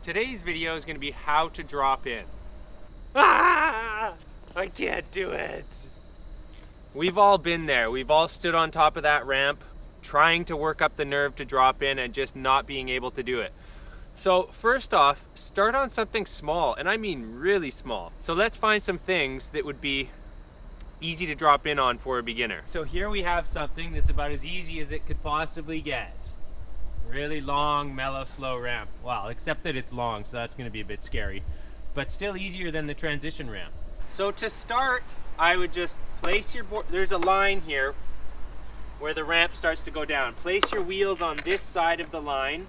Today's video is going to be how to drop in. Ah! I can't do it. We've all been there. We've all stood on top of that ramp trying to work up the nerve to drop in and just not being able to do it. So first off, start on something small, and I mean really small. So let's find some things that would be easy to drop in on for a beginner. So here we have something that's about as easy as it could possibly get. Really long, mellow, slow ramp. Well, except that it's long, so that's going to be a bit scary, but still easier than the transition ramp. So to start, I would just place your board. There's a line here where the ramp starts to go down. Place your wheels on this side of the line,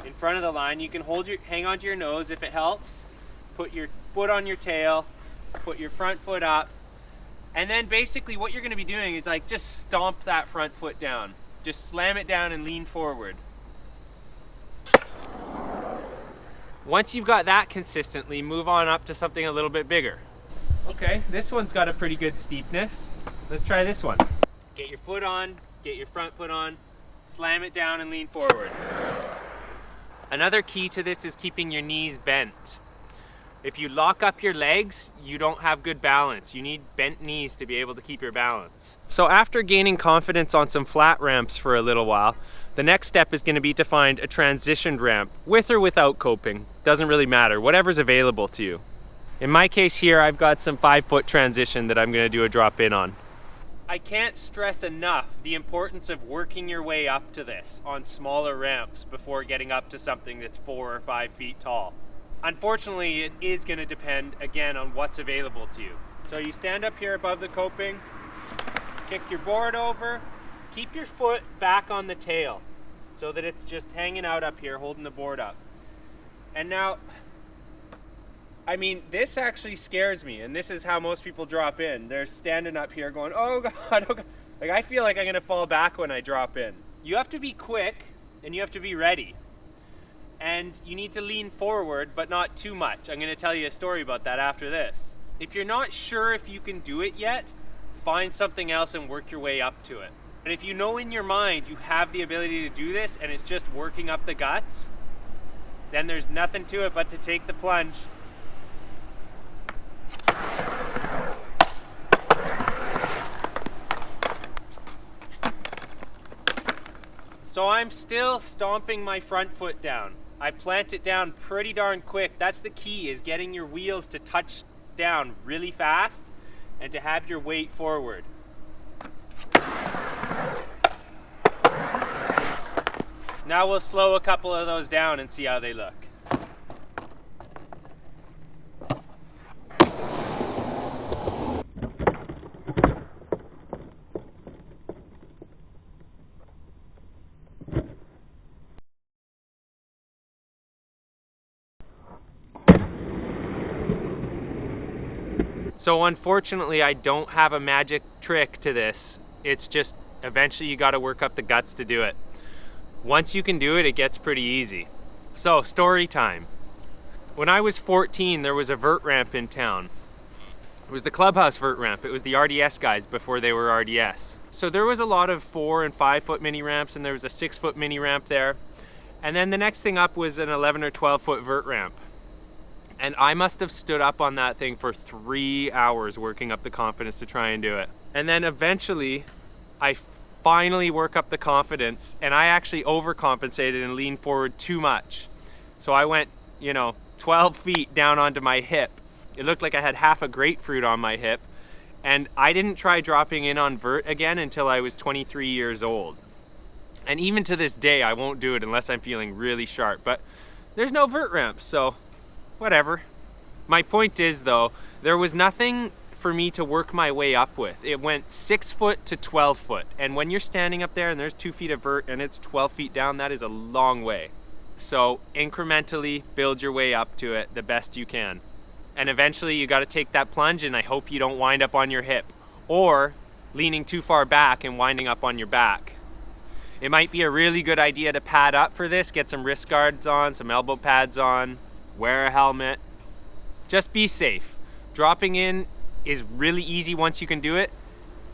in front of the line. You can hang onto your nose if it helps. Put your foot on your tail, put your front foot up, and then basically what you're going to be doing is like just stomp that front foot down. Just slam it down and lean forward. Once you've got that consistently, move on up to something a little bit bigger. Okay, this one's got a pretty good steepness. Let's try this one. Get your foot on, get your front foot on, slam it down and lean forward. Another key to this is keeping your knees bent. If you lock up your legs, you don't have good balance. You need bent knees to be able to keep your balance. So after gaining confidence on some flat ramps for a little while, the next step is going to be to find a transitioned ramp, with or without coping. Doesn't really matter, whatever's available to you. In my case here, I've got some 5-foot transition that I'm going to do a drop in on. I can't stress enough the importance of working your way up to this on smaller ramps before getting up to something that's 4 or 5 feet tall. Unfortunately, it is going to depend, again, on what's available to you. So you stand up here above the coping, kick your board over, keep your foot back on the tail so that it's just hanging out up here, holding the board up. And now, I mean, this actually scares me, and this is how most people drop in. They're standing up here going, oh God, oh God. Like, I feel like I'm going to fall back when I drop in. You have to be quick, and you have to be ready. And you need to lean forward, but not too much. I'm going to tell you a story about that after this. If you're not sure if you can do it yet, find something else and work your way up to it. And if you know in your mind you have the ability to do this and it's just working up the guts, then there's nothing to it but to take the plunge. So I'm still stomping my front foot down. I plant it down pretty darn quick. That's the key, is getting your wheels to touch down really fast and to have your weight forward. Now we'll slow a couple of those down and see how they look. So unfortunately, I don't have a magic trick to this. It's just eventually you got to work up the guts to do it. Once you can do it, it gets pretty easy. So story time. When I was 14, there was a vert ramp in town. It was the Clubhouse vert ramp. It was the RDS guys before they were RDS. So there was a lot of 4 and 5 foot mini ramps, and there was a 6 foot mini ramp there. And then the next thing up was an 11 or 12 foot vert ramp. And I must have stood up on that thing for 3 hours working up the confidence to try and do it. And then eventually, I finally work up the confidence, and I actually overcompensated and leaned forward too much. So I went, 12 feet down onto my hip. It looked like I had half a grapefruit on my hip. And I didn't try dropping in on vert again until I was 23 years old. And even to this day, I won't do it unless I'm feeling really sharp. But there's no vert ramps, so whatever. My point is, though, there was nothing for me to work my way up with. It went 6 foot to 12 foot. And when you're standing up there and there's 2 feet of vert and it's 12 feet down, that is a long way. So incrementally build your way up to it the best you can. And eventually you got to take that plunge, and I hope you don't wind up on your hip or leaning too far back and winding up on your back. It might be a really good idea to pad up for this, get some wrist guards on, some elbow pads on, wear a helmet. Just be safe. Dropping in is really easy once you can do it,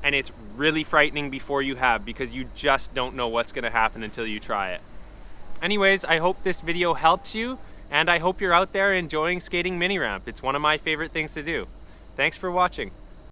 and it's really frightening before you have, because you just don't know what's going to happen until you try it. Anyways, I hope this video helps you. And I hope you're out there enjoying skating mini ramp. It's one of my favorite things to do. Thanks for watching.